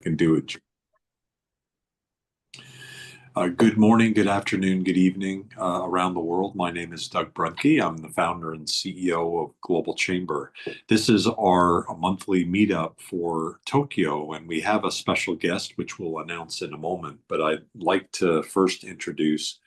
Can do it. Good morning, good afternoon, good evening around the world. My name is Doug Brunke. I'm the founder and CEO of Global Chamber. This is our monthly meetup for Tokyo, and we have a special guest, which we'll announce in a moment. But I'd like to first introduce,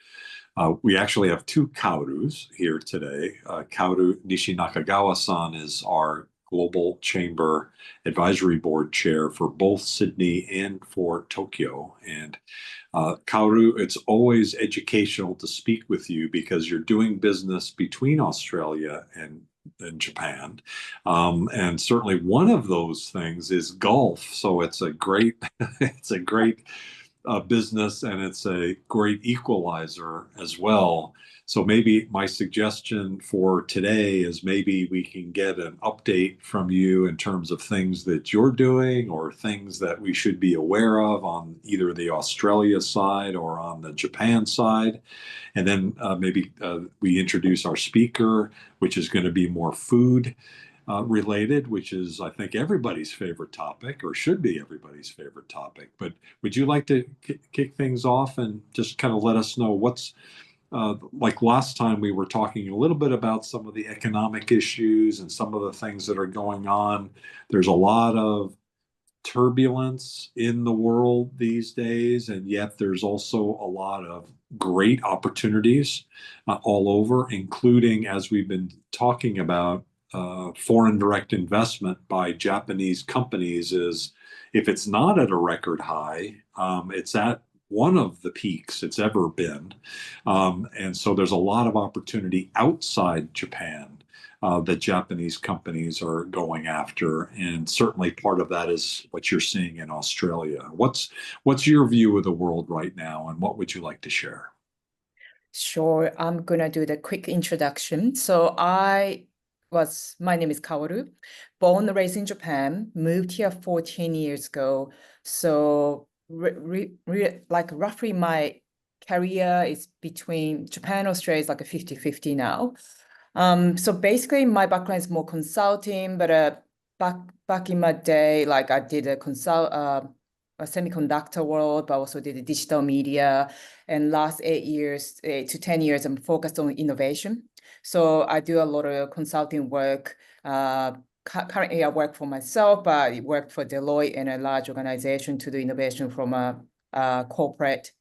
we actually have two Kaorus here today. Kaoru Nishinakagawa-san is our Global Chamber Advisory Board Chair for both Sydney and for Tokyo. And Kaoru, it's always educational to speak with you because you're doing business between Australia and Japan. And certainly one of those things is golf. So it's a great, it's a great business, and it's a great equalizer as well. So maybe my suggestion for today is maybe we can get an update from you in terms of things that you're doing or things that we should be aware of on either the Australia side or on the Japan side. And then maybe we introduce our speaker, which is going to be more food related, which is, I think, everybody's favorite topic, or should be everybody's favorite topic. But would you like to kick things off and just kind of let us know what's like last time we were talking a little bit about some of the economic issues and some of the things that are going on. There's a lot of turbulence in the world these days, and yet there's also a lot of great opportunities all over, including, as we've been talking about, foreign direct investment by Japanese companies is, if it's not at a record high, it's at one of the peaks it's ever been. And so there's a lot of opportunity outside Japan that Japanese companies are going after. And certainly part of that is what you're seeing in Australia. What's your view of the world right now, and what would you like to share? Sure, I'm gonna do the quick introduction. My name is Kaoru, born and raised in Japan, moved here 14 years ago. So roughly my career is between Japan and Australia is like a 50-50 now. So basically my background is more consulting, but back in my day, like I did a semiconductor world, but also did digital media. And last 8 to 10 years, I'm focused on innovation. So I do a lot of consulting work. Currently, I work for myself, but I work for Deloitte and a large organization to do innovation from a corporate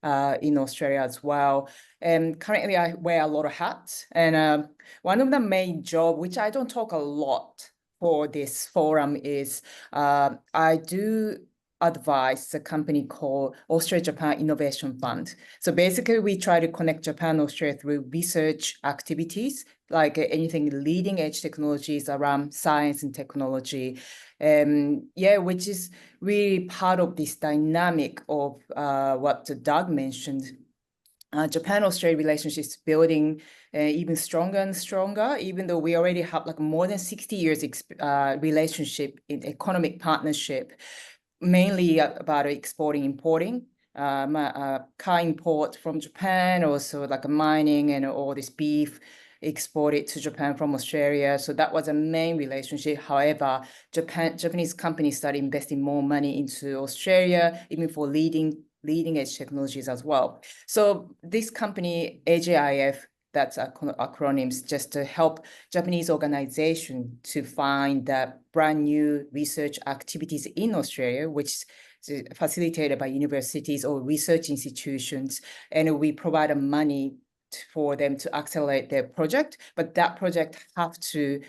in Australia as well. And currently, I wear a lot of hats. And one of the main jobs, which I don't talk a lot for this forum, is I do advise a company called Australia-Japan Innovation Fund. So basically, we try to connect Japan and Australia through research activities, like anything leading edge technologies around science and technology. Which is really part of this dynamic of what Doug mentioned. Japan-Australia relationships building even stronger and stronger, even though we already have like more than 60 years relationship in economic partnership, mainly about exporting, importing. Car import from Japan, also like mining and all this beef exported to Japan from Australia. So that was a main relationship. However, Japanese companies started investing more money into Australia, even for leading edge technologies as well. So this company, AJIF, that's acronyms, just to help Japanese organization to find brand new research activities in Australia, which is facilitated by universities or research institutions. And we provide money for them to accelerate their project, but that project have to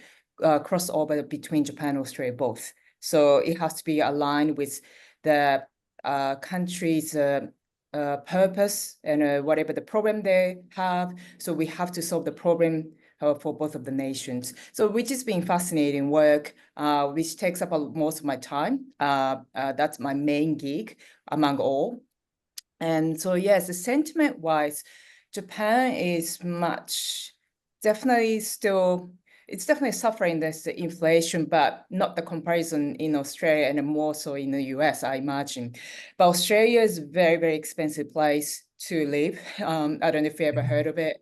cross over between Japan and Australia both. So it has to be aligned with the country's purpose and whatever the problem they have. So we have to solve the problem for both of the nations. So which has been fascinating work, which takes up most of my time. That's my main gig among all. And so yes, the sentiment-wise, Japan is definitely suffering this inflation, but not the comparison in Australia and more so in the US, I imagine. But Australia is a very, very expensive place to live. I don't know if you ever heard of it.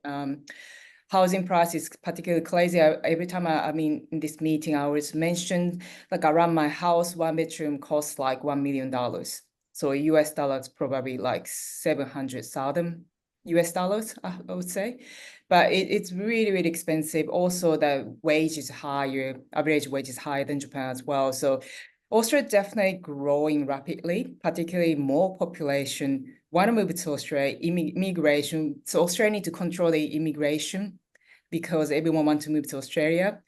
housing price is particularly crazy. Every time I'm in this meeting, I always mention like around my house, 1 bedroom costs like $1 million. So US dollars probably like 700,000 US dollars, I would say. But it's really, really expensive. Also, the wage is higher, average wage is higher than Japan as well. So Australia definitely growing rapidly, particularly more population want to move to Australia, immigration. So Australia need to control the immigration because everyone wants to move to Australia,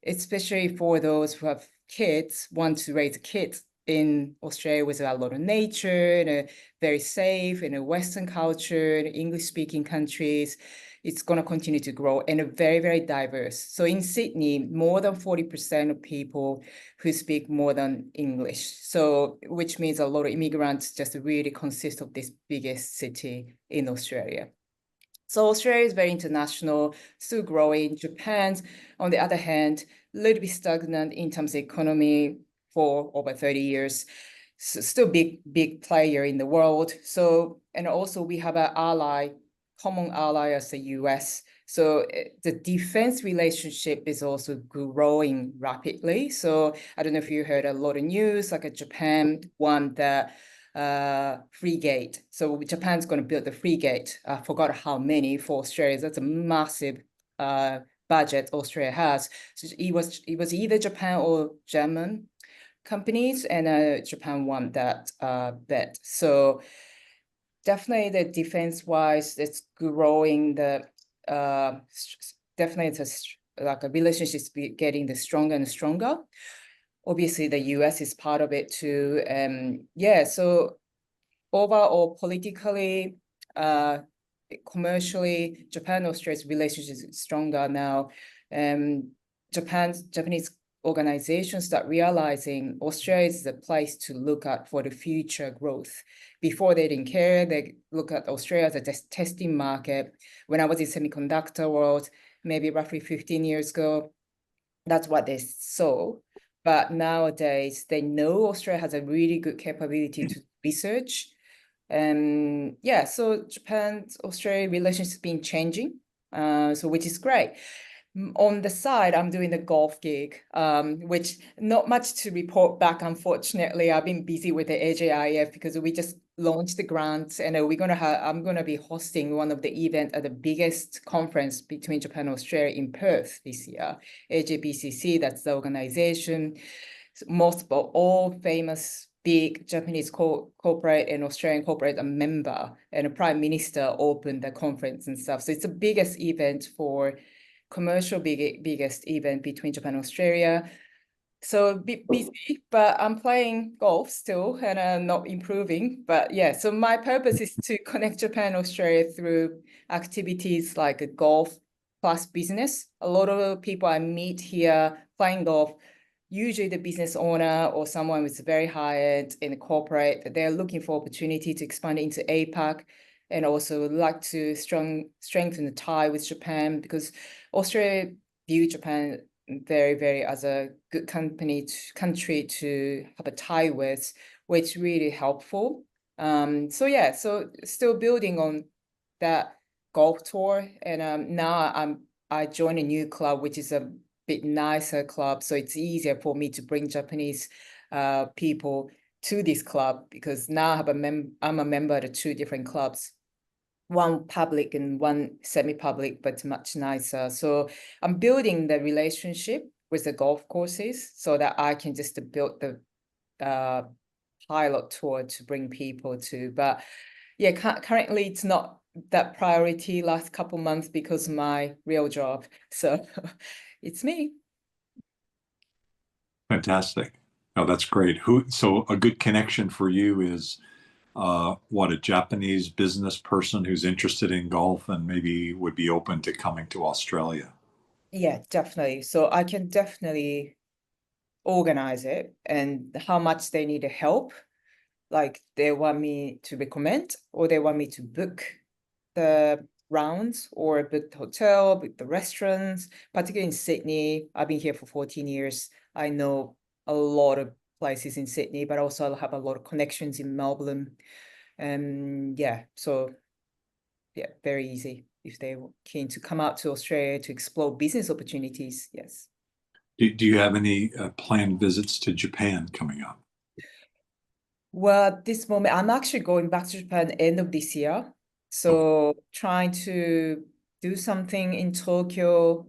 especially for those who have kids, want to raise kids in Australia with a lot of nature and a very safe in a Western culture, English-speaking countries. It's going to continue to grow and a very, very diverse. So in Sydney, more than 40% of people who speak more than English. So which means a lot of immigrants just really consist of this biggest city in Australia. So Australia is very international, still growing. Japan, on the other hand, a little bit stagnant in terms of economy for over 30 years. So still big player in the world. So, and also we have an ally, common ally as the US. So the defense relationship is also growing rapidly. So I don't know if you heard a lot of news, like Japan won the frigate. So Japan's going to build the frigate. I forgot how many for Australia. That's a massive budget Australia has. So it was either Japan or German companies, and Japan won that bet. So definitely the defense-wise, it's growing. Definitely it's like a relationship getting stronger and stronger. Obviously, the US is part of it too. Yeah, so overall, politically, commercially, Japan-Australia's relationship is stronger now. Japanese organizations start realizing Australia is the place to look at for the future growth. Before they didn't care, they look at Australia as a testing market. When I was in semiconductor world, maybe roughly 15 years ago, that's what they saw. But nowadays, they know Australia has a really good capability to research. Yeah, so Japan-Australia relationship has been changing, so which is great. On the side, I'm doing the golf gig, which not much to report back, unfortunately. I've been busy with the AJIF because we just launched the grant, and I'm gonna be hosting one of the events at the biggest conference between Japan and Australia in Perth this year. AJBCC, that's the organization. Most of all famous big Japanese corporate and Australian corporate are member, and the Prime Minister opened the conference and stuff. So it's the biggest event for commercial biggest event between Japan and Australia. So a bit busy, but I'm playing golf still and I'm not improving. But yeah, so my purpose is to connect Japan and Australia through activities like a golf plus business. A lot of people I meet here playing golf, usually the business owner or someone with very high end in a corporate, they're looking for opportunity to expand into APAC and also like to strengthen the tie with Japan because Australia view Japan very, very as a good country to have a tie with, which really helpful. So yeah, so still building on that golf tour, and now I joined a new club, which is a bit nicer club, so it's easier for me to bring Japanese people to this club because now I'm a member of the two different clubs. One public and one semi-public, but much nicer. So I'm building the relationship with the golf courses so that I can just build the pilot tour to bring people to. But yeah, currently it's not that priority last couple months because of my real job. So it's me. Fantastic. Oh, that's great. So a good connection for you is a Japanese business person who's interested in golf and maybe would be open to coming to Australia. Yeah, definitely. So I can definitely organize it and how much they need help. Like they want me to recommend or they want me to book the rounds or book the hotel, book the restaurants, particularly in Sydney. I've been here for 14 years. I know a lot of places in Sydney, but also I have a lot of connections in Melbourne. Yeah, so yeah, very easy. if they were keen to come out to Australia to explore business opportunities. Yes. Do you have any planned visits to Japan coming up? Well, at this moment, I'm actually going back to Japan end of this year. So trying to do something in Tokyo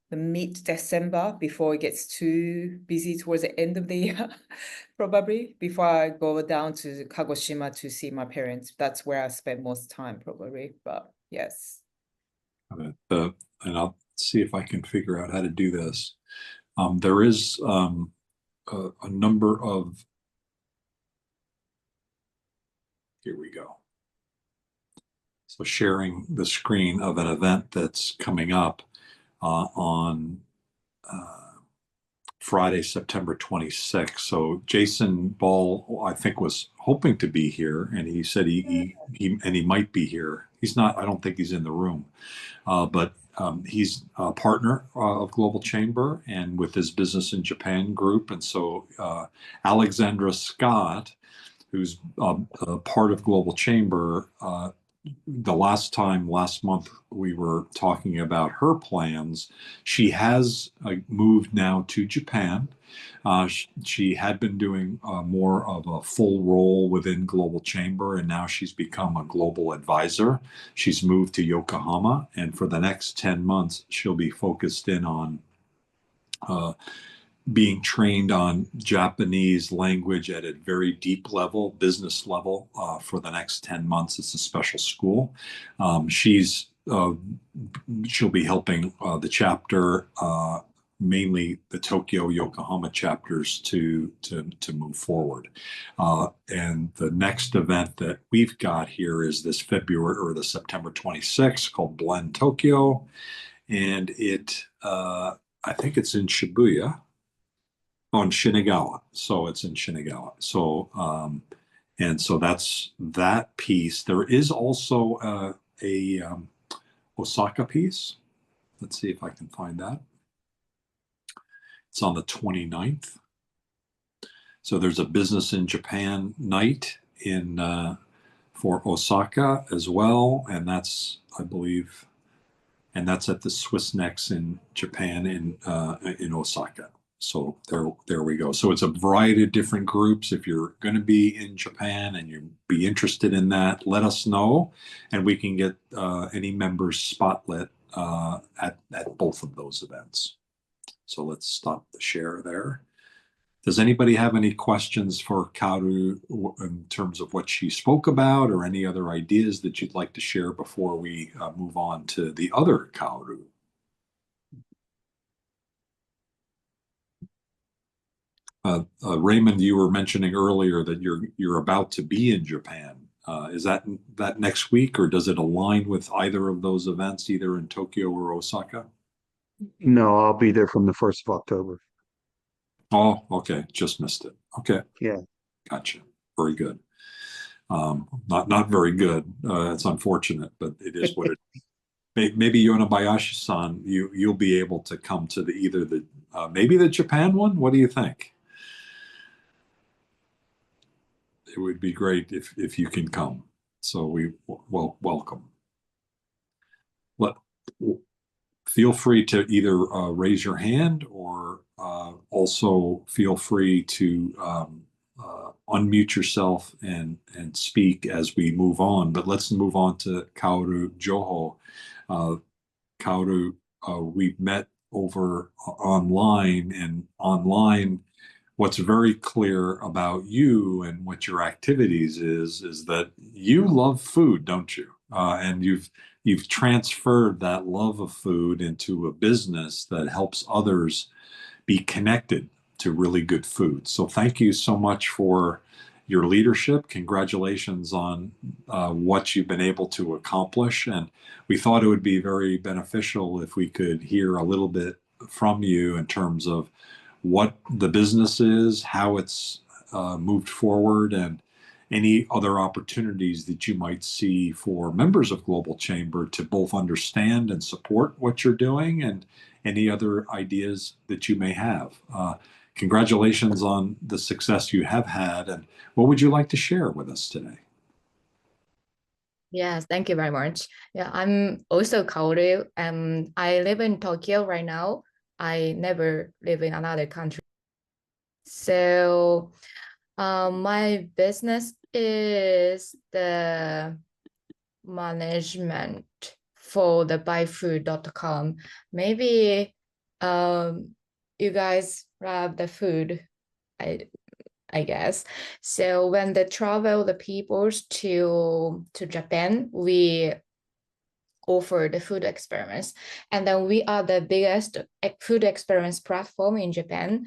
the mid-December before it gets too busy towards the end of the year, probably, before I go down to Kagoshima to see my parents. That's where I spend most time, probably. But yes. And I'll see if I can figure out how to do this. There is a number of, here we go. So sharing the screen of an event that's coming up on Friday, September 26th. So Jason Ball, I think, was hoping to be here, and he said he might be here. He's not. I don't think he's in the room, but he's a partner of Global Chamber and with his Business in Japan group. And so Alexandra Scott, who's a part of Global Chamber, the last month we were talking about her plans. She has moved now to Japan. She had been doing more of a full role within Global Chamber, and now she's become a global advisor. She's moved to Yokohama, and for the next 10 months, she'll be focused in on being trained on Japanese language at a very deep level, business level, for the next 10 months. It's a special school. She'll be helping the chapter, mainly the Tokyo, Yokohama chapters, to move forward. And the next event that we've got here is this February or the September 26th, called Blend Tokyo, and I think it's in Shibuya. On Shinagawa. So it's in Shinagawa. So, and so that's that piece. There is also a Osaka piece. Let's see if I can find that. It's on the 29th. So there's a Business in Japan night for Osaka as well. And that's, I believe, and that's at the Swiss Next in Japan in Osaka. So there we go. So it's a variety of different groups. If you're going to be in Japan and you'd be interested in that, let us know, and we can get any members spotlit at both of those events. So let's stop the share there. Does anybody have any questions for Kaoru in terms of what she spoke about, or any other ideas that you'd like to share before we move on to the other Kaoru? Raymond, you were mentioning earlier that you're about to be in Japan. Is that next week, or does it align with either of those events, either in Tokyo or Osaka? No, I'll be there from the 1st of October. Oh, okay. Just missed it. Okay. Yeah. Gotcha. Very good. Not very good. It's unfortunate, but it is what it is. Maybe Yonabayashi-san, you'll be able to come to maybe the Japan one. What do you think? It would be great if you can come. So we welcome. Feel free to either raise your hand, or also feel free to unmute yourself and speak as we move on. But let's move on to Kaoru Joho. Kaoru, we've met over online, and online, what's very clear about you and what your activities is that you love food, don't you? And you've transferred that love of food into a business that helps others be connected to really good food. So thank you so much for your leadership. Congratulations on what you've been able to accomplish. And we thought it would be very beneficial if we could hear a little bit from you in terms of what the business is, how it's moved forward, and any other opportunities that you might see for members of Global Chamber to both understand and support what you're doing, and any other ideas that you may have. Congratulations on the success you have had, and what would you like to share with us today? Yes, thank you very much. Yeah, I'm also Kaoru. I live in Tokyo right now. I never live in another country. So, my business is the management for the buyfood.com. Maybe you guys love the food, I guess. So when they travel the peoples to Japan, we offer the food experiments. And then we are the biggest food experiments platform in Japan.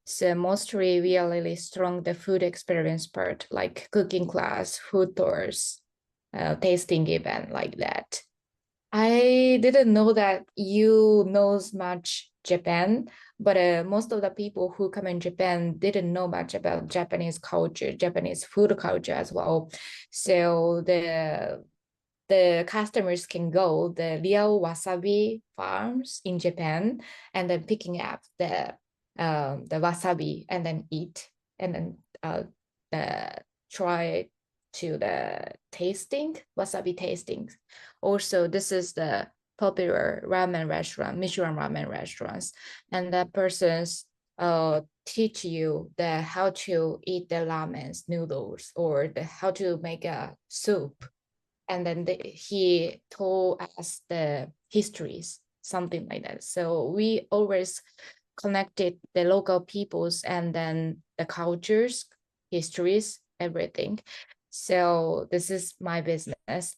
So mostly we are really strong the food experience part, like cooking class, food tours, tasting event like that. I didn't know that you knows much Japan, but most of the people who come in Japan didn't know much about Japanese culture, Japanese food culture as well. So the customers can go the real wasabi farms in Japan and then picking up the wasabi and then eat and then try to the tasting wasabi tasting. Also, this is the popular ramen restaurant, Michelin ramen restaurants, and the persons teach you the how to eat the ramens noodles or the how to make a soup, and then he told us the histories, something like that. So we always connected the local peoples and then the cultures, histories, everything. So this is my business.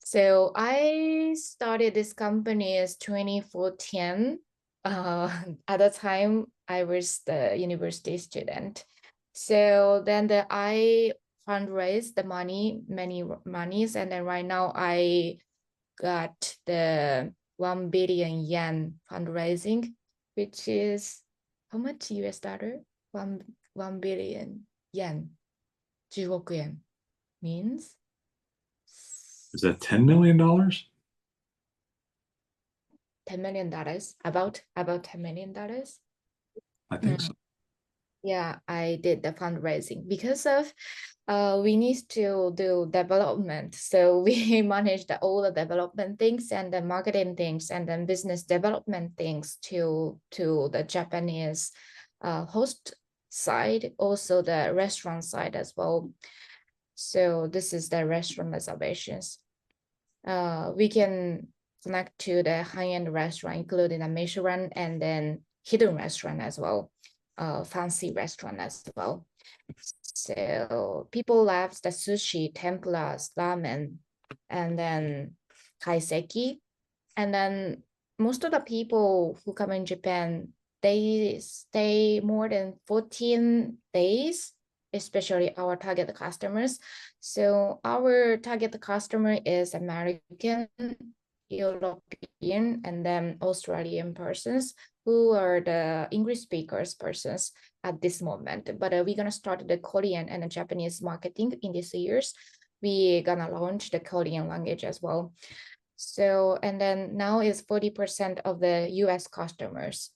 So I started this company as 2014. At the time, I was the university student. So then I fundraised the money, many monies, and then right now I got the 1 billion yen fundraising, which is how much US dollar? 1 billion yen, 10億円 means Is that $10 million? $10 million, about $10 million. I think so. Yeah, I did the fundraising because of we need to do development. So we managed all the development things and the marketing things and then business development things to the Japanese host side, also the restaurant side as well. So this is the restaurant reservations. We can connect to the high-end restaurant, including a Michelin and then hidden restaurant as well, fancy restaurant as well. So people love the sushi, tempuras, ramen, and then kaiseki. And then most of the people who come in Japan, they stay more than 14 days, especially our target customers. So our target customer is American, European, and then Australian persons who are the English speakers persons at this moment. But we're gonna start the Korean and the Japanese marketing in these years. We're gonna launch the Korean language as well. So, and then now is 40% of the US customers.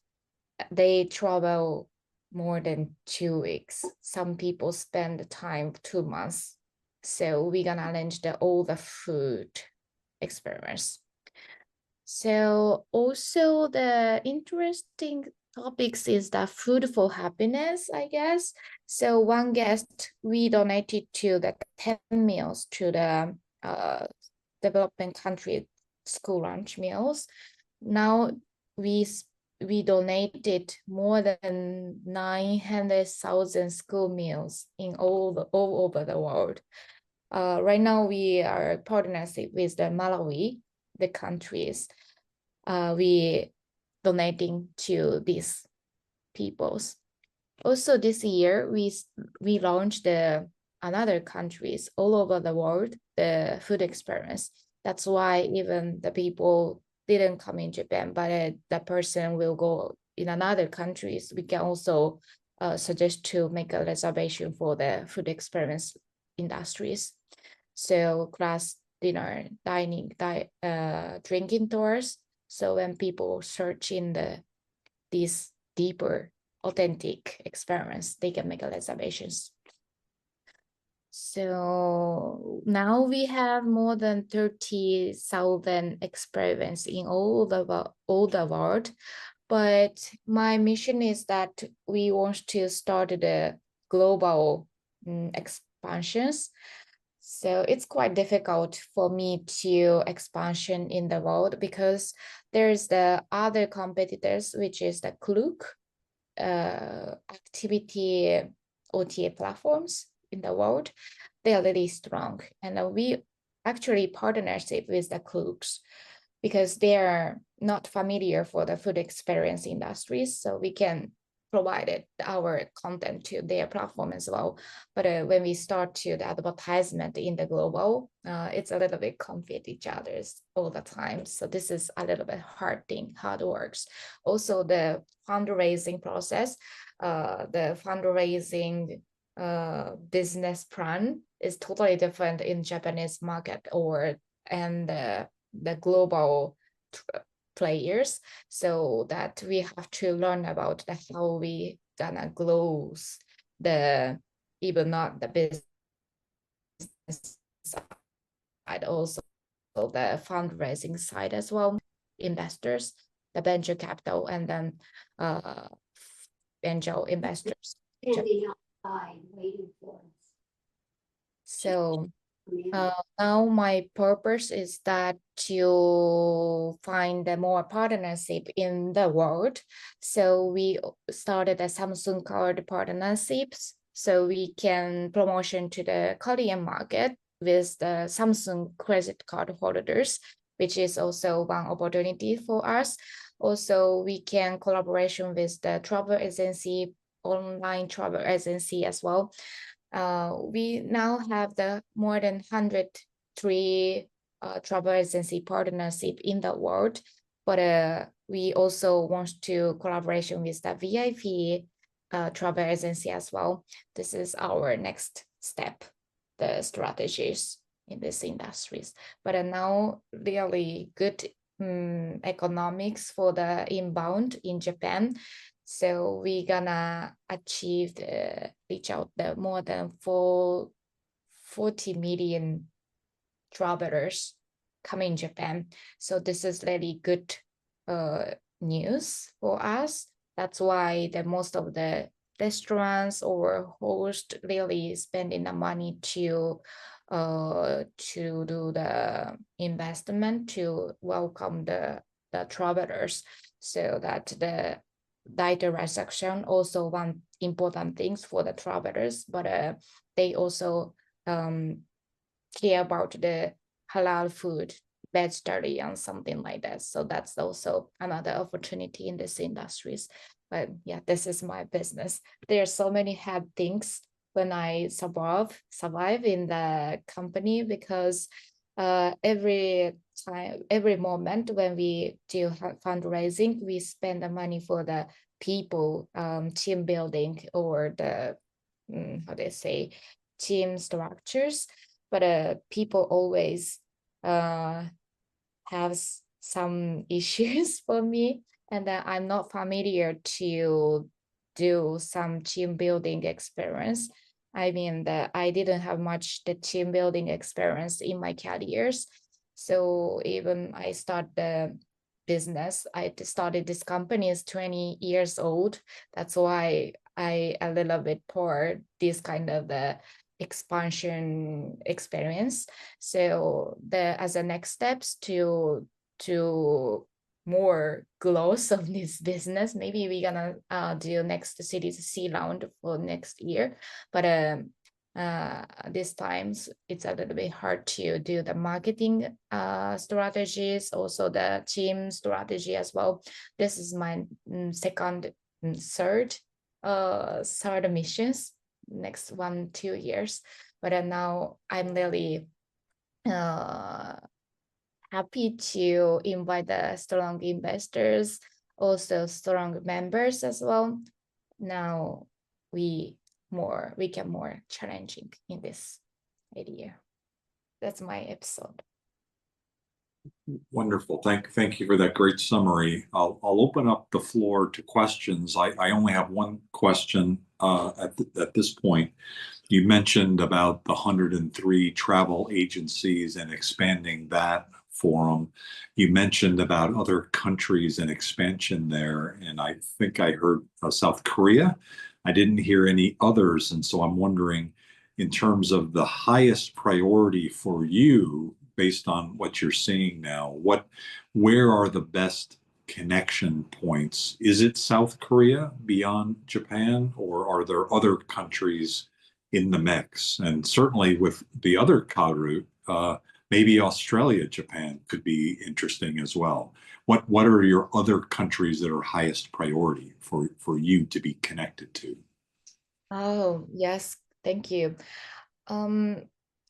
They travel more than 2 weeks. Some people spend the time 2 months. So we're gonna arrange all the food experiments. So also the interesting topics is the food for happiness, I guess. So one guest, we donated to the 10 meals to the developing country school lunch meals. Now we donated more than 900,000 school meals in all over the world. Right now we are partnership with the Malawi, the countries. We donating to these peoples. Also this year we launched another countries all over the world the food experience. That's why even the people didn't come in Japan, but the person will go in another countries. We can also suggest to make a reservation for the food experience industries. So class, dinner, dining, drinking tours. So when people search in these deeper, authentic experiments, they can make a reservations. So now we have more than 30,000 experience in all the world. But my mission is that we want to start the global expansions. So it's quite difficult for me to expansion in the world because there's the other competitors, which is the Klook activity OTA platforms in the world. They are really strong, and we actually partnership with the Klooks because they are not familiar for the food experience industries, so we can provide our content to their platform as well. But when we start to the advertisement in the global, it's a little bit compete each other's all the time. So this is a little bit hard works. Also the fundraising process, the fundraising business plan is totally different in Japanese market and the global players, so that we have to learn about how we gonna grow the even not the business side, also the fundraising side as well, investors, the venture capital, and then angel investors. So now my purpose is that to find a more partnership in the world. So we started a Samsung card partnerships, so we can promotion to the Korean market with the Samsung credit card holders, which is also one opportunity for us. Also, we can collaboration with the travel agency, online travel agency as well. We now have the more than 103 travel agency partnership in the world, but we also want to collaboration with the VIP travel agency as well. This is our next step, the strategies in these industries. But now really good economics for the inbound in Japan. So we gonna achieve reach out the more than 40 million travelers coming in Japan. So this is really good news for us. That's why the most of the restaurants or host really spending the money to do the investment to welcome the travelers, so that the data reception also one important things for the travelers, but they also care about the halal food, vegetarian, something like that. So that's also another opportunity in this industries. But yeah, this is my business. There are so many hard things when I survive in the company, because every moment when we do fundraising, we spend the money for the people, team building, or the how they say, team structures. But people always have some issues for me, and I'm not familiar to do some team building experience. I mean, I didn't have much the team building experience in my careers. So even I start the business, I started this company is 20 years old. That's why I a little bit poor this kind of the expansion experience. So as a next steps to more growth of this business, maybe we're gonna do next Series C round for next year. But this times it's a little bit hard to do the marketing strategies, also the team strategy as well. This is my third missions next 1-2 years. But now I'm really happy to invite the strong investors, also strong members as well. Now we can more challenging in this area. That's my episode. Wonderful. Thank you for that great summary. I'll open up the floor to questions. I only have one question at this point. You mentioned about the 103 travel agencies and expanding that forum. You mentioned about other countries and expansion there, and I think I heard South Korea. I didn't hear any others, and so I'm wondering, in terms of the highest priority for you, based on what you're seeing now, where are the best connection points? Is it South Korea beyond Japan, or are there other countries in the mix? And certainly with the other Kaoru, maybe Australia, Japan could be interesting as well. What are your other countries that are highest priority for you to be connected to? Oh, yes, thank you.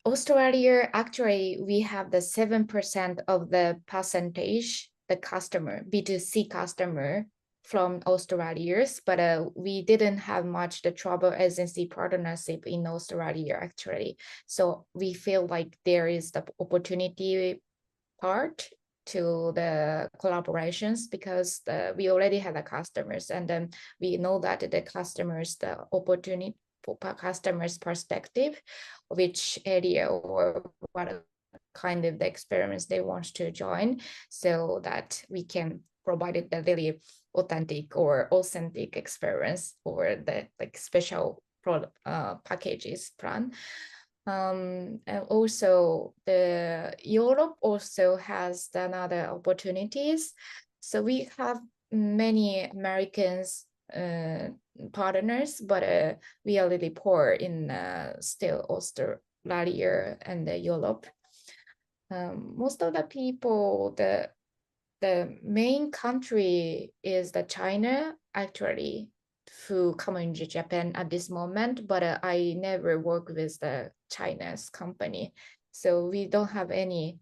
Australia, actually, we have the 7% of the percentage, the customer, B2C customer from Australia, but we didn't have much the travel agency partnership in Australia, actually. So we feel like there is the opportunity part to the collaborations, because we already have the customers, and then we know that the customers, the opportunity for customers' perspective, which area or what kind of the experiments they want to join, so that we can provide the really authentic experience or the like special product packages plan. And also the Europe also has another opportunities. So we have many Americans partners, but we are really poor in still Australia and Europe. Most of the people, the main country is the China, actually, who come into Japan at this moment, but I never work with the Chinese company. So we don't have any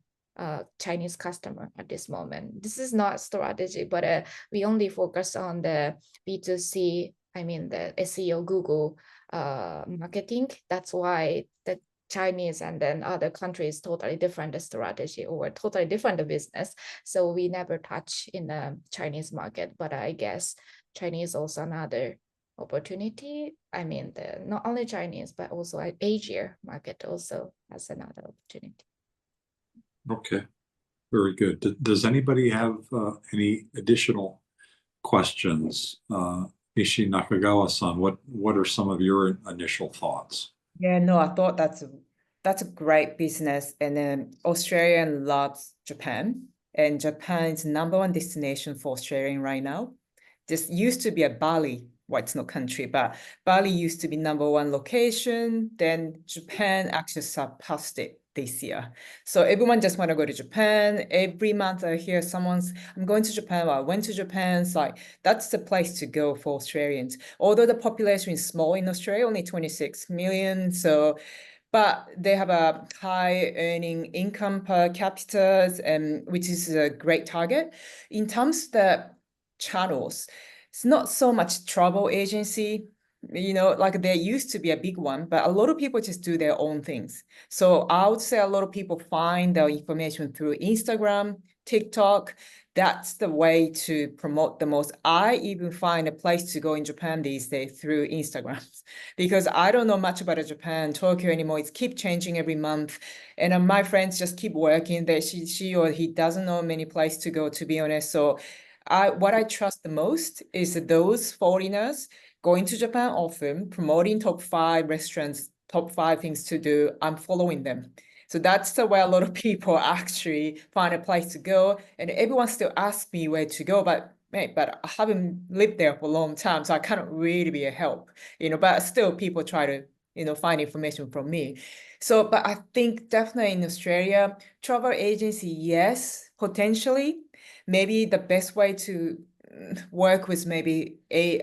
Chinese customer at this moment. This is not strategy, but we only focus on the B2C, I mean the SEO Google marketing. That's why the Chinese and then other countries totally different strategy or totally different business. So we never touch in the Chinese market, but I guess Chinese also another opportunity. I mean, not only Chinese, but also Asia market also has another opportunity. Okay, very good. Does anybody have any additional questions? Ishi Nakagawa-san, what are some of your initial thoughts? Yeah, no, I thought that's a great business. And then Australia loves Japan, and Japan is #1 destination for Australian right now. This used to be a Bali. Well, it's not country, but Bali used to be #1 location. Then Japan actually surpassed it this year. So everyone just want to go to Japan. Every month I hear I'm going to Japan, or I went to Japan. It's like, that's the place to go for Australians. Although the population is small in Australia, only 26 million. So, but they have a high earning income per capita, which is a great target. In terms of the channels, it's not so much travel agency, like there used to be a big one, but a lot of people just do their own things. So I would say a lot of people find their information through Instagram, TikTok. That's the way to promote the most. I even find a place to go in Japan these days through Instagram, because I don't know much about Japan, Tokyo anymore. It's keep changing every month. And my friends just keep working there. She or he doesn't know many places to go, to be honest. So what I trust the most is those foreigners going to Japan often, promoting top 5 restaurants, top 5 things to do. I'm following them. So that's the way a lot of people actually find a place to go. And everyone still asks me where to go, but I haven't lived there for a long time, so I cannot really be a help, but still people try to, find information from me. So, but I think definitely in Australia, travel agency, yes, potentially. Maybe the best way to work with maybe a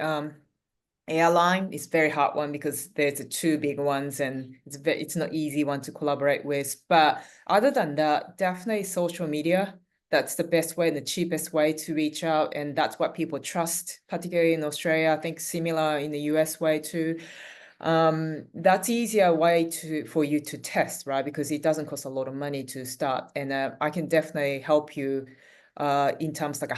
airline is very hard one, because there's the 2 big ones, and it's not easy one to collaborate with. But other than that, definitely social media. That's the best way and the cheapest way to reach out, and that's what people trust, particularly in Australia. I think similar in the US way too. That's easier way for you to test, right? Because it doesn't cost a lot of money to start. And I can definitely help you in terms like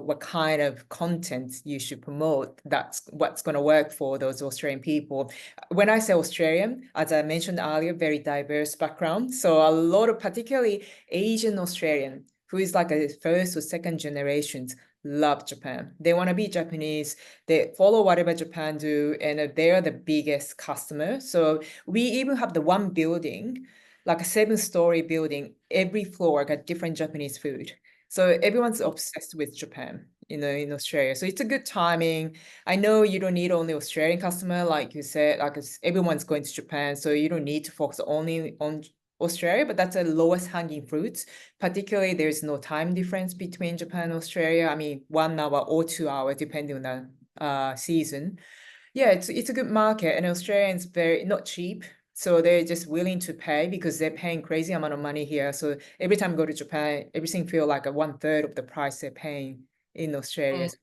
what kind of content you should promote. That's what's going to work for those Australian people. When I say Australian, as I mentioned earlier, very diverse background. So a lot of particularly Asian Australian who is like a first or second generations love Japan. They want to be Japanese. They follow whatever Japan do, and they're the biggest customer. So we even have the one building, like a 7-story building, every floor got different Japanese food. So everyone's obsessed with Japan, in Australia. So it's a good timing. I know you don't need only Australian customer, like you said, like everyone's going to Japan. So you don't need to focus only on Australia, but that's the lowest hanging fruits. Particularly, there's no time difference between Japan and Australia. I mean, 1 hour or 2 hours, depending on the season. Yeah, it's a good market, and Australians very not cheap. So they're just willing to pay because they're paying crazy amount of money here. So every time I go to Japan, everything feel like a 1/3 of the price they're paying in Australia. So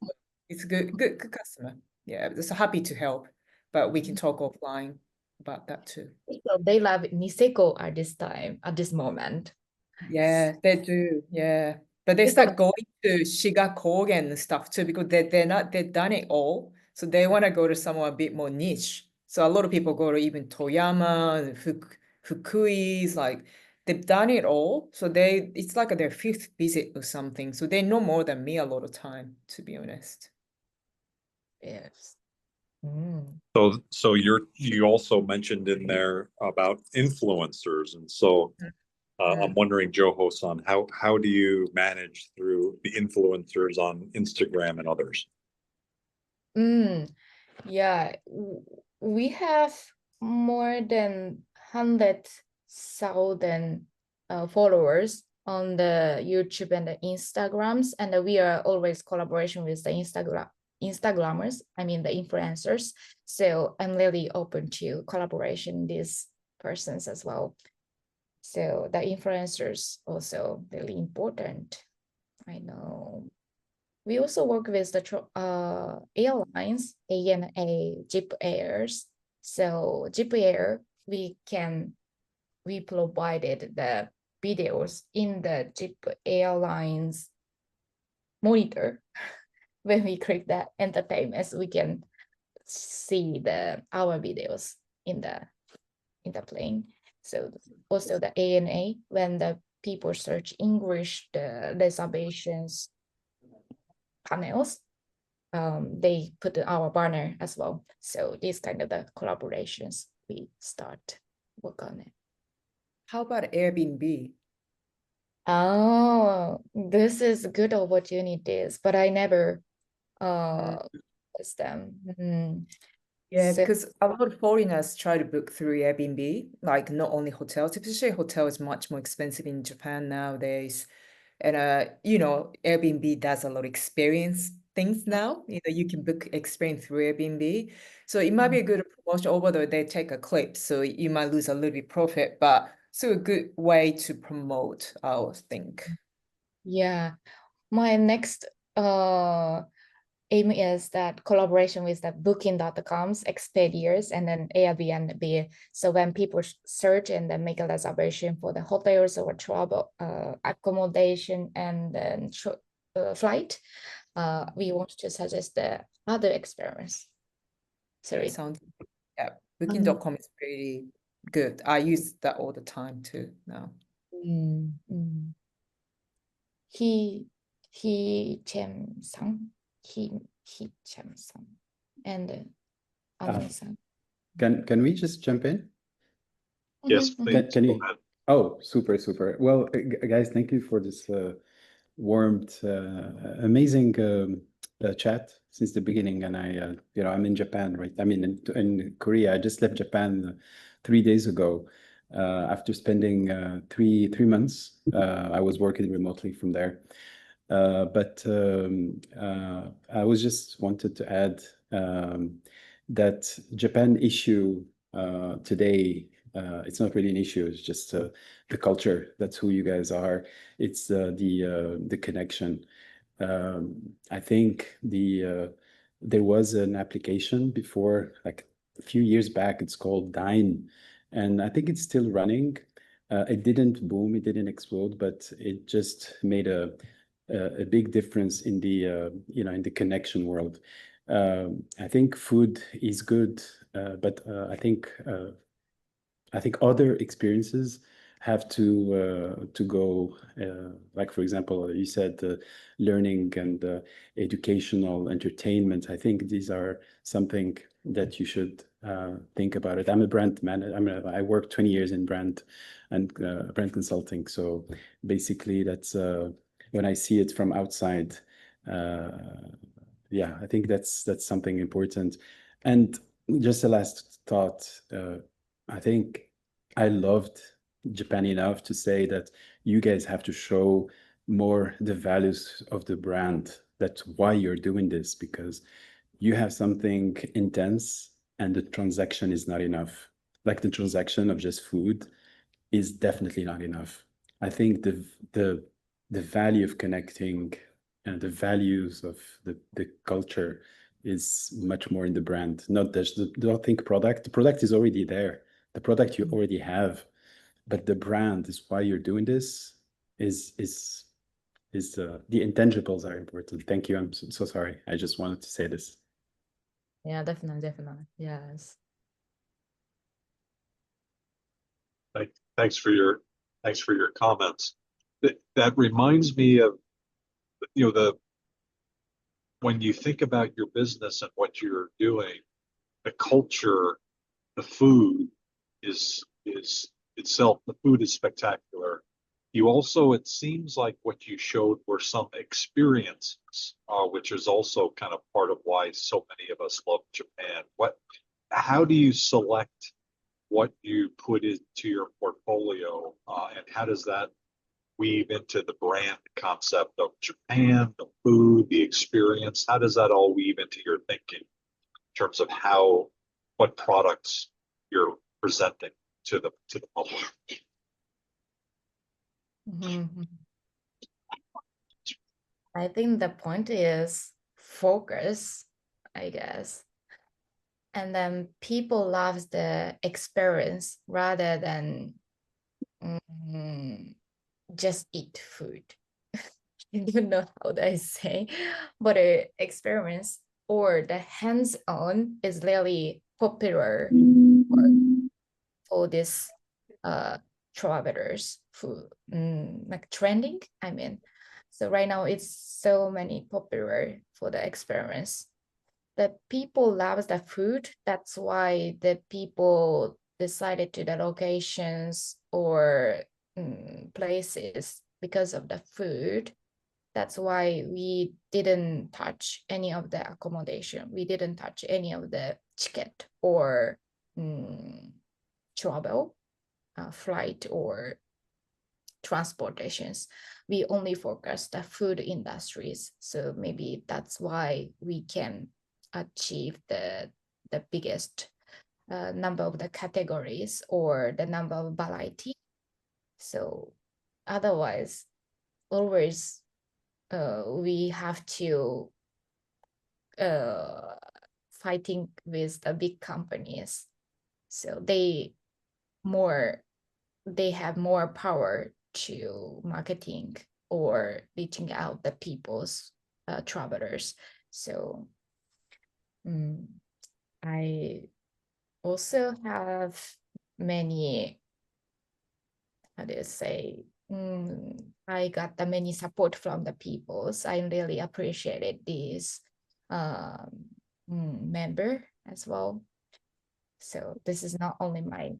it's a good customer. Yeah, just happy to help, but we can talk offline about that too. So they love Niseko at this moment. Yeah, they do. Yeah, but they start going to Shiga Kogen and stuff too because they've done it all. So they want to go to somewhere a bit more niche. So a lot of people go to even Toyama and Fukui's, like they've done it all. So it's like their 5th visit or something. So they know more than me a lot of time, to be honest. Yes. So you also mentioned in there about influencers, and so I'm wondering, Joho-san, how do you manage through the influencers on Instagram and others? Yeah, we have more than 100,000 followers on the YouTube and the Instagrams, and we are always collaboration with the Instagrammers, I mean the influencers. So I'm really open to collaboration with these persons as well. So the influencers also really important. I know. We also work with the airlines, ANA, Jeep Airs. So Jeep Air, we provided the videos in the Jeep Airlines monitor. When we click that entertainment, we can see our videos in the plane. So also the ANA, when the people search English, the reservations panels, they put our banner as well. So these kind of the collaborations we start work on it. How about Airbnb? Oh, this is good opportunities, but I never use them. Yeah, So, because a lot of foreigners try to book through Airbnb, like not only hotels, especially hotel is much more expensive in Japan nowadays. And Airbnb does a lot of experience things now. You can book experience through Airbnb. So it might be a good promotion, although they take a clip, so you might lose a little bit profit, but still a good way to promote, I would think. yeah, my next aim is that collaboration with the Booking.com's Expedias and then Airbnb. So when people search and then make a reservation for the hotels or travel accommodation and then flight, we want to suggest the other experience. Sorry. Yeah, Booking.com is pretty good. I use that all the time too now. Chem-san. Chem-san. And Anthony-san. Can we just jump in? Yes, please. Can you? Oh, super. Well, guys, thank you for this warmed, amazing chat since the beginning. And I'm in Japan, right? I mean, in Korea. I just left Japan 3 days ago. After spending 3 months, I was working remotely from there. But I was just wanted to add that Japan issue today, it's not really an issue. It's just the culture. That's who you guys are. It's the connection. I think there was an application before, like a few years back. It's called Dine, and I think it's still running. It didn't boom, it didn't explode, but it just made a big difference in the in the connection world. I think food is good, but I think other experiences have to go, like, for example, you said learning and educational entertainment. I think these are something that you should think about it. I'm a brand manager. I worked 20 years in brand and brand consulting. So basically, that's when I see it from outside. Yeah, I think that's something important. And just a last thought. I think I loved Japan enough to say that you guys have to show more the values of the brand. That's why you're doing this, because you have something intense and the transaction is not enough. Like the transaction of just food is definitely not enough. I think the value of connecting and the values of the culture is much more in the brand, not just don't think product. The product is already there. The product you already have, but the brand is why you're doing this. Is the intangibles are important. Thank you. I'm so sorry. I just wanted to say this. Yeah, definitely. Yes. Thanks for your comments. That reminds me of when you think about your business and what you're doing, the culture, the food is itself. The food is spectacular. You also, it seems like what you showed were some experiences, which is also kind of part of why so many of us love Japan. How do you select what you put into your portfolio, and how does that weave into the brand concept of Japan, the food, the experience? How does that all weave into your thinking in terms of what products you're presenting to the public? Mhm. I think the point is focus, I guess. And then people love the experience rather than just eat food. I don't know how do I say, but experience or the hands-on is really popular for this travelers who like trending. I mean, so right now it's so many popular for the experience. The people love the food. That's why the people decided to the locations or places because of the food. That's why we didn't touch any of the accommodation. We didn't touch any of the ticket or travel, flight or transportations. We only focus the food industries. So maybe that's why we can achieve the biggest number of the categories or the number of variety. So otherwise, always we have to fighting with the big companies. So they have more power to marketing or reaching out the people's travelers. So I also have many, how do you say, I got the many support from the people. So I really appreciated this member as well. So this is not only my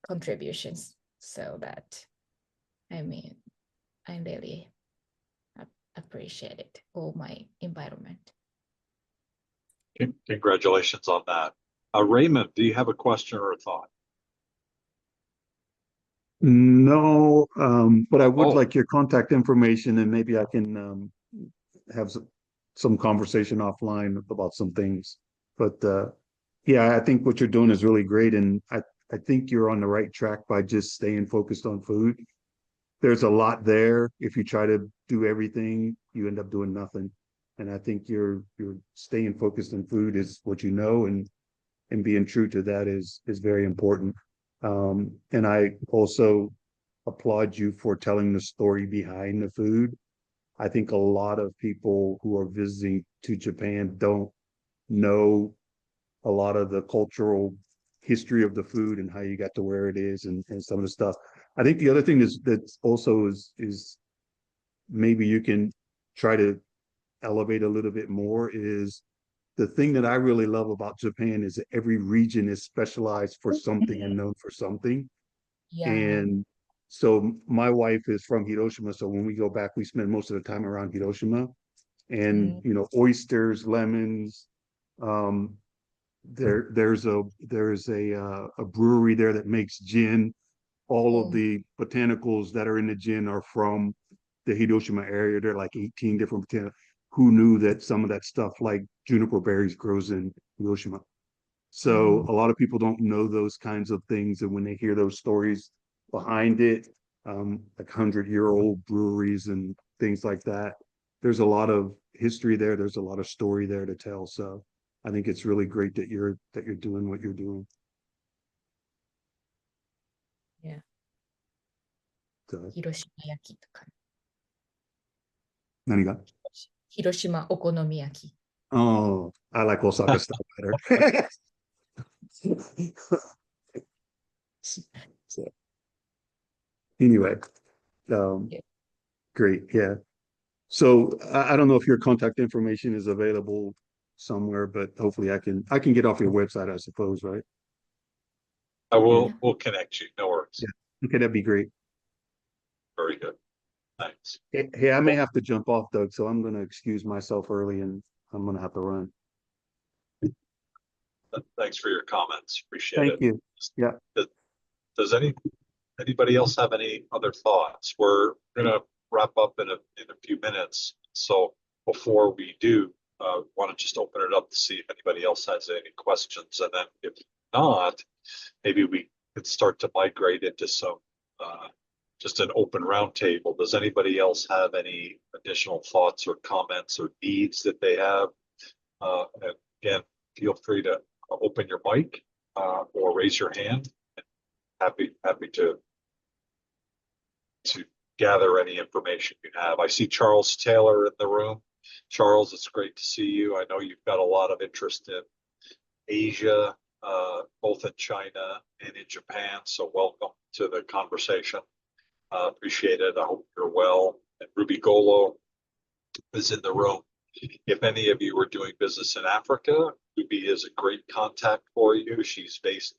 contributions, so that I mean, I really appreciate it, all my environment. Congratulations on that. Raymond, do you have a question or a thought? No, but I would like your contact information, and maybe I can have some conversation offline about some things. But yeah, I think what you're doing is really great, and I think you're on the right track by just staying focused on food. There's a lot there. If you try to do everything, you end up doing nothing. And I think you're staying focused on food is what you know, and being true to that is very important. And I also applaud you for telling the story behind the food. I think a lot of people who are visiting to Japan don't know a lot of the cultural history of the food and how you got to where it is, and some of the stuff. I think the other thing is that also is maybe you can try to elevate a little bit more is the thing that I really love about Japan is that every region is specialized for something and known for something. Yeah. And so my wife is from Hiroshima. So when we go back, we spend most of the time around Hiroshima, and, you know, oysters, lemons. There's a brewery there that makes gin. All of the botanicals that are in the gin are from the Hiroshima area. There are like 18 different botanicals. Who knew that some of that stuff like juniper berries grows in Hiroshima? So a lot of people don't know those kinds of things. And when they hear those stories behind it, like 100-year-old breweries and things like that, there's a lot of history there. There's a lot of story there to tell. So I think it's really great that you're doing what you're doing. Yeah. So, 広島焼きとか。何が? 広島お好み焼き。 Oh, I like Osaka stuff better. So, anyway, Yeah. great. Yeah. So I don't know if your contact information is available somewhere, but hopefully I can get off your website, I suppose, right? We'll connect you. No worries. Yeah. Okay, that'd be great. Very good. Thanks. Hey, I may have to jump off, Doug, so I'm going to excuse myself early, and I'm going to have to run. Thanks for your comments. Appreciate Thank it. you. Yeah. Does anybody else have any other thoughts? We're gonna wrap up in a few minutes. So before we do, want to just open it up to see if anybody else has any questions, and then if not, maybe we could start to migrate into some just an open roundtable. Does anybody else have any additional thoughts or comments or needs that they have? And again, feel free to open your mic or raise your hand. Happy to gather any information you have. I see Charles Taylor in the room. Charles, it's great to see you. I know you've got a lot of interest in Asia, both in China and in Japan. So welcome to the conversation. Appreciate it. I hope you're well. And Ruby Golo is in the room. If any of you are doing business in Africa, Ruby is a great contact for you. She's based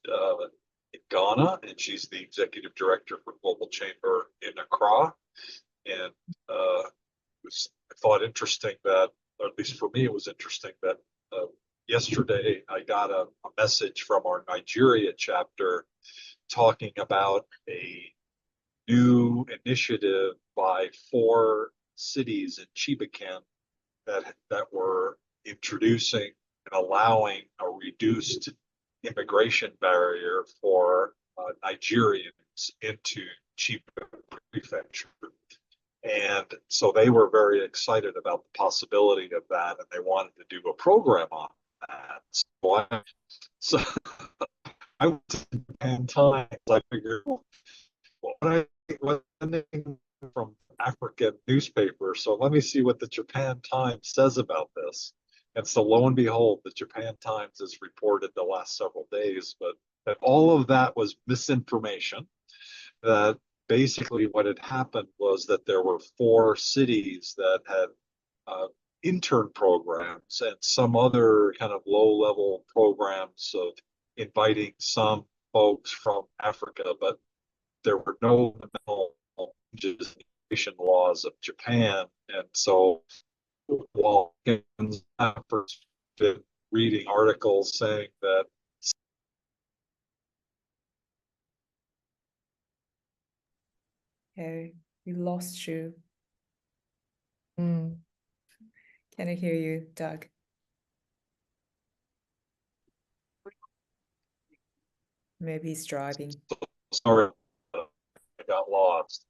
in Ghana, and she's the executive director for Global Chamber in Accra. And I thought interesting that, or at least for me, it was interesting that yesterday I got a message from our Nigeria chapter talking about a new initiative by 4 cities in Chibakan that were introducing and allowing a reduced immigration barrier for Nigerians into Chiba Prefecture. And so they were very excited about the possibility of that, and they wanted to do a program on that. So I went to Japan Times. I figured, what from African newspaper, so let me see what the Japan Times says about this. And so lo and behold, the Japan Times has reported the last several days, but that all of that was misinformation. That basically what had happened was that there were 4 cities that had intern programs and some other kind of low-level programs of inviting some folks from Africa, but there were no legislation laws of Japan. And so while reading articles saying that Okay, we lost you. Mm. Can I hear you, Doug? Maybe he's driving. sorry, I got lost.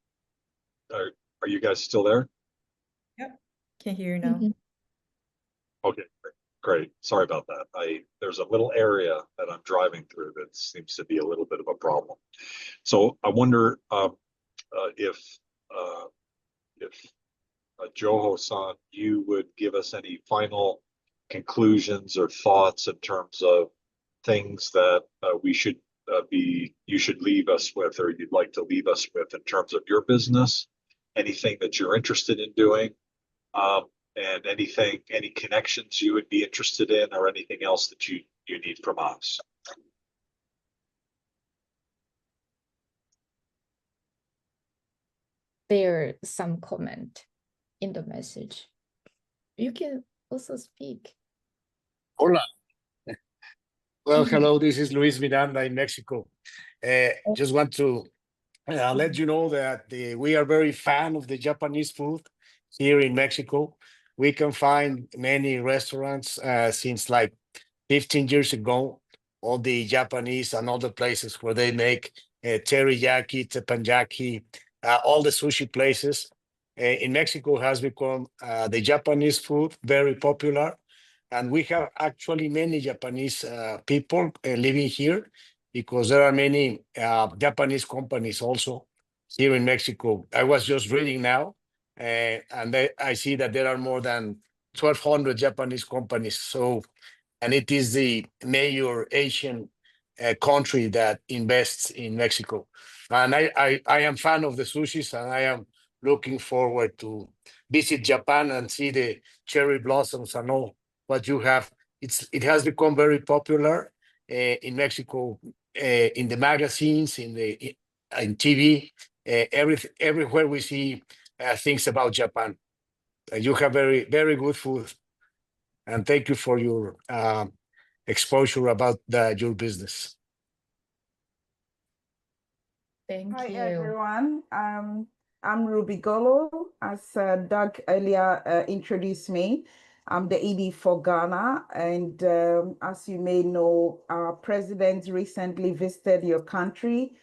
Are you guys still there? Yep, can hear you now. Mhm. Okay, great. Sorry about that. There's a little area that I'm driving through that seems to be a little bit of a problem. So I wonder if Joho-san, you would give us any final conclusions or thoughts in terms of things that you should leave us with, or you'd like to leave us with in terms of your business, anything that you're interested in doing, and any connections you would be interested in, or anything else that you need from us. There's some comment in the message. You can also speak. Hola. Well, hello, this is Luis Miranda in Mexico. Just want to let you know that we are very fan of the Japanese food here in Mexico. We can find many restaurants since like 15 years ago, all the Japanese and all the places where they make teriyaki, teppanyaki, all the sushi places. In Mexico has become the Japanese food very popular. And we have actually many Japanese people living here because there are many Japanese companies also here in Mexico. I was just reading now, and I see that there are more than 1,200 Japanese companies. So, and it is the major Asian country that invests in Mexico. And I am fan of the sushis, and I am looking forward to visit Japan and see the cherry blossoms and all what you have. It has become very popular in Mexico, in the magazines, in TV, everywhere we see things about Japan. You have very, very good food, and thank you for your exposure about your business. Thank Hi, you. everyone. I'm Ruby Golo. As Doug earlier introduced me, I'm the ED for Ghana. And as you may know, our president recently visited your country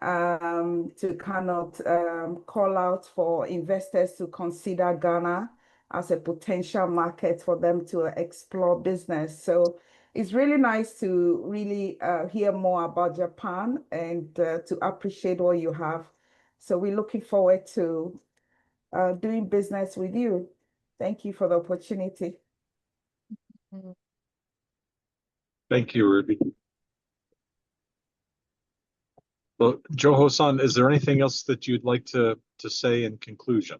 to kind of call out for investors to consider Ghana as a potential market for them to explore business. So it's really nice to really hear more about Japan and to appreciate what you have. So we're looking forward to doing business with you. Thank you for the opportunity. Thank you, Ruby. Well, Joho-san, is there anything else that you'd like to say in conclusion?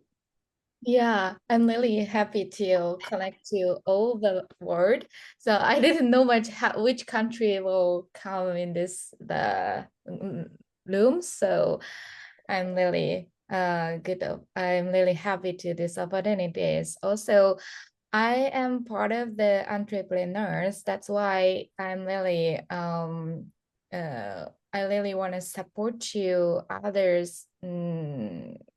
Yeah, I'm really happy to connect to all the world. So I didn't know much which country will come in the room. So I'm really good. I'm really happy to this opportunities. Also, I am part of the entrepreneurs. That's why I'm really I really want to support you others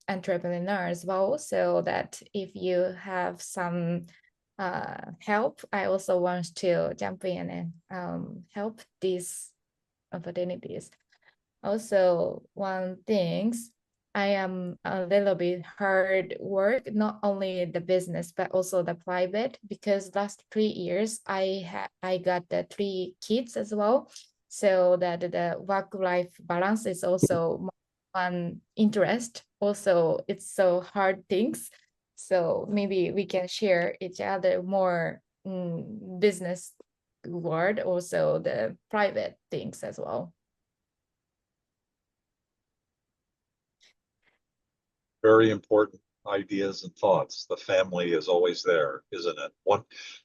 entrepreneurs well, so that if you have some help, I also want to jump in and help these opportunities. Also, one things, I am a little bit hard work, not only the business, but also the private, because last 3 years, I got the 3 kids as well. So that the work-life balance is also one interest. Also, it's so hard things. So maybe we can share each other more business world, also the private things as well. Very important ideas and thoughts. The family is always there, isn't it?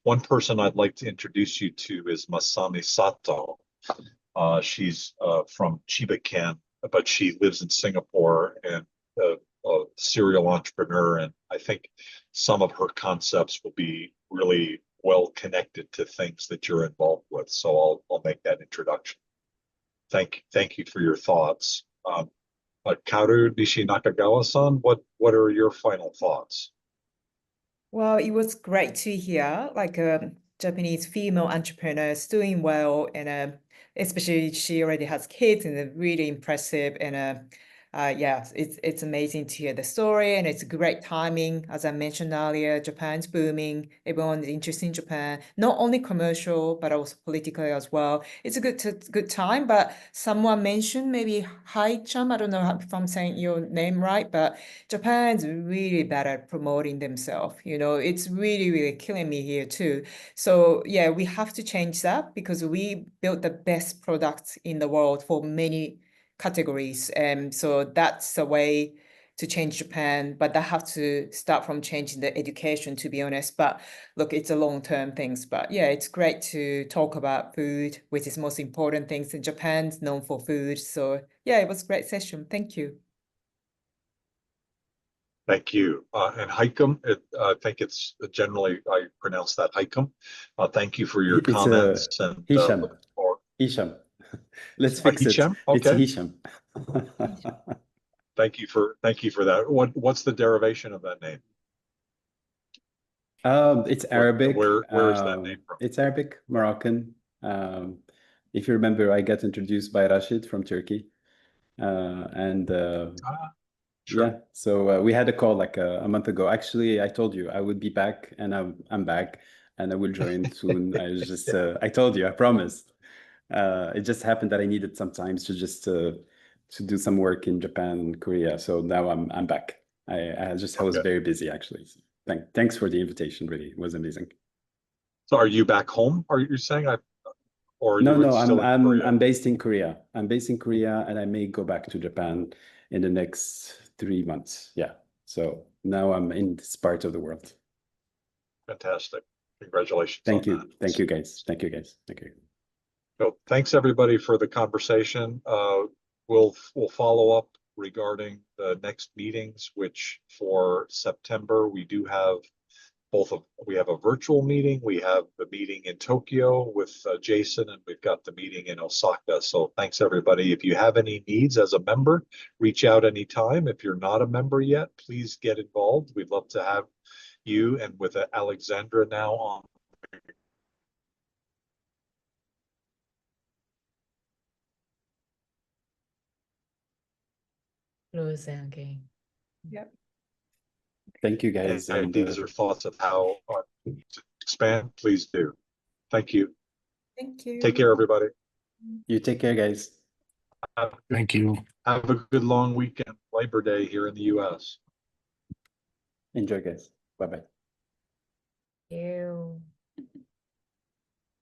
One person I'd like to introduce you to is Masami Sato. She's from Chiba-ken, but she lives in Singapore and a serial entrepreneur. And I think some of her concepts will be really well connected to things that you're involved with. So I'll make that introduction. Thank you for your thoughts. Kaoru Nakagawa-san, what are your final thoughts? Well, it was great to hear like Japanese female entrepreneurs doing well, and especially she already has kids, and really impressive. And yeah, it's amazing to hear the story, and it's great timing. As I mentioned earlier, Japan's booming. Everyone is interested in Japan, not only commercial but also politically as well. It's a good time. But someone mentioned, maybe Hai-chan, I don't know if I'm saying your name right, but Japan's really bad at promoting themselves. You know, it's really killing me here too. So yeah, we have to change that, because we built the best products in the world for many categories. So that's the way to change Japan, but that have to start from changing the education, to be honest. But look, it's a long-term things. But yeah, it's great to talk about food, which is most important things in Japan's known for food. So yeah, it was a great session. Thank you. Thank you. And Hikem, I think it's generally, I pronounce that Hikem. Thank you for your It's comments. And Hisham. Hisham. Let's fix it. Hisham? It's Okay. Hisham. Thank you for that. What's the derivation of that name? It's Arabic. Where is that name from? It's Arabic, Moroccan. If you remember, I got introduced by Rashid from Turkey. Sure. Yeah, so we had a call like a month ago. Actually, I told you I would be back, and I'm back, and I will join soon. I was just I told you, I promised. It just happened that I needed some time to just to do some work in Japan and Korea. So now I'm back. I was very busy actually. So thanks for the invitation. Really, it was amazing. So are you back home? Are you saying No, Korea? I'm based in Korea. I'm based in Korea, and I may go back to Japan in the next 3 months. Yeah. So now I'm in this part of the world. Fantastic. Congratulations. Thank you. That. Thank you, guys. Thank you, guys. Thank you. So thanks everybody for the conversation. We'll follow up regarding the next meetings, which for September we do have we have a virtual meeting, we have the meeting in Tokyo with Jason, and we've got the meeting in Osaka. So thanks everybody. If you have any needs as a member, reach out anytime. If you're not a member yet, please get involved. We'd love to have you, and with Alexandra now on. Close again. Yep. Thank you, guys. And ideas or thoughts of how to expand, please do. Thank you. Thank you. Take care, everybody. You take care, guys. Thank you. Have a good long weekend, Labor Day here in the US. Enjoy, guys. Bye-bye.